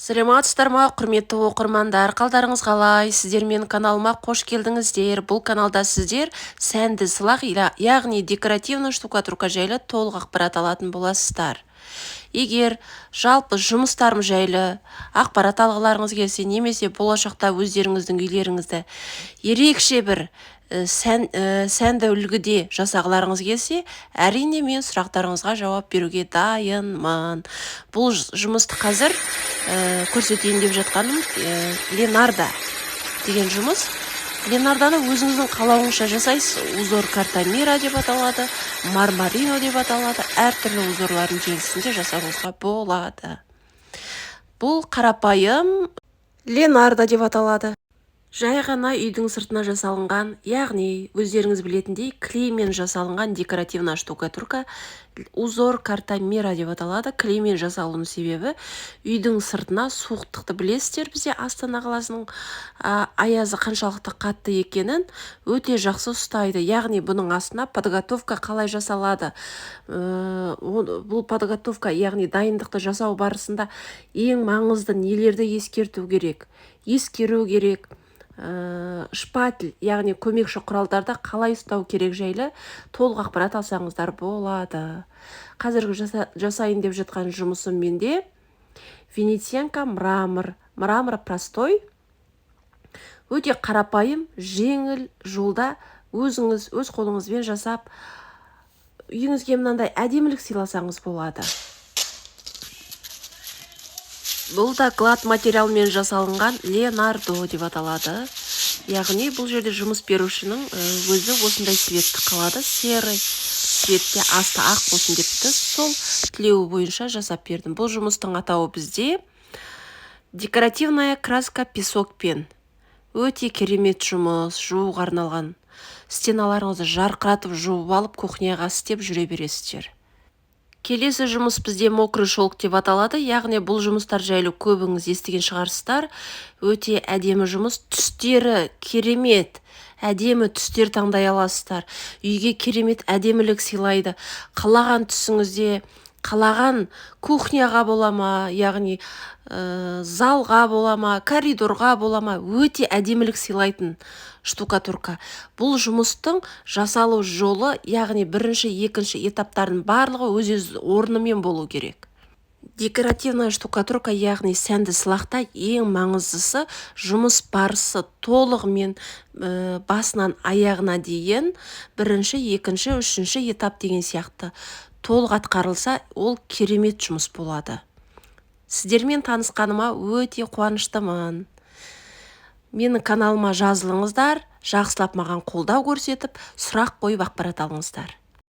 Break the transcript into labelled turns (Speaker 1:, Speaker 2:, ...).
Speaker 1: Саламатсыздар ма, құрметті оқырмандар, қалдарыңыз қалай? Сіздер менің каналыма қош келдіңіздер. Бұл каналда сіздер сәнді сылақ, яғни декоративный штукатурка жайлы толық ақпарат алатын боласыздар. Егер жалпы жұмыстарым жайлы ақпарат алғыларыңыз келсе, немесе болашақта өздеріңіздің үйлеріңізді ерекше бір сәнді үлгіде жасағыларыңыз келсе, әрине мен сұрақтарыңызға жауап беруге дайынмын. Бұл жұмысты қазір көрсетейін деп жатқаным Ленардо деген жұмыс. Ленардоны өзіңіздің қалауыңызша жасайсыз. Узор Картамира деп аталады, Мармарино деп аталады. Әртүрлі узорлардың желісінде жасауыңызға болады. Бұл қарапайым Ленардо деп аталады. Жай ғана үйдің сыртына жасалынған, яғни өздеріңіз білетіндей клеймен жасалынған декоративный штукатурка узор Картамира деп аталады. Клеймен жасалуының себебі үйдің сыртына суықтықты білесіздер, бізде Астана қаласының аязы қаншалықты қатты екенін өте жақсы ұстайды. Яғни бұның астына подготовка қалай жасалады. Бұл подготовка, яғни дайындықты жасау барысында ең маңызды нелерді ескеру керек. Шпатель, яғни көмекші құралдарда қалай ұстау керек жайлы толық ақпарат алсаңыздар болады. Қазіргі жасайын деп жатқан жұмысым менде Венецианка мрамор простой, өте қарапайым, жеңіл жолда өзіңіз өз қолыңызбен жасап үйіңізге мынандай әдемілік сыйласаңыз болады. Бұл да глад материалмен жасалынған Ленардо деп аталады. Яғни бұл жерде жұмыс берушінің өзі осындай цветті қалады. Серый цветте асты ақ болсын депті. Сол тілеуі бойынша жасап бердім. Бұл жұмыстың атауы бізде декоративная краска песокпен. Өте керемет жұмыс, жууға арналған. Стеналарыңызды жарқыратып жуып алып кухняға істеп жүре бересіздер. Келесі жұмыс бізде мокрый шелк деп аталады. Яғни бұл жұмыстар жайлы көбіңіз естіген шығарсыздар. Өте әдемі жұмыс, түстері керемет, әдемі түстер таңдай аласыздар. Үйге керемет әдемілік сыйлайды. Қалаған түсіңізде, қалаған кухняға бола ма, яғни залға бола ма, коридорға бола ма, өте әдемілік сыйлайтын штукатурка. Бұл жұмыстың жасалу жолы, яғни бірінші, екінші этаптардың барлығы өз орнымен болу керек. Декоративный штукатурка, яғни сәнді сылақта ең маңыздысы жұмыс барысы толығымен басынан аяғына дейін бірінші, екінші, үшінші этап деген сияқты толық атқарылса, ол керемет жұмыс болады. Сіздермен танысқаныма өте қуаныштымын. Менің каналыма жазылыңыздар, жақсылап маған қолдау көрсетіп, сұрақ қойып ақпарат алыңыздар.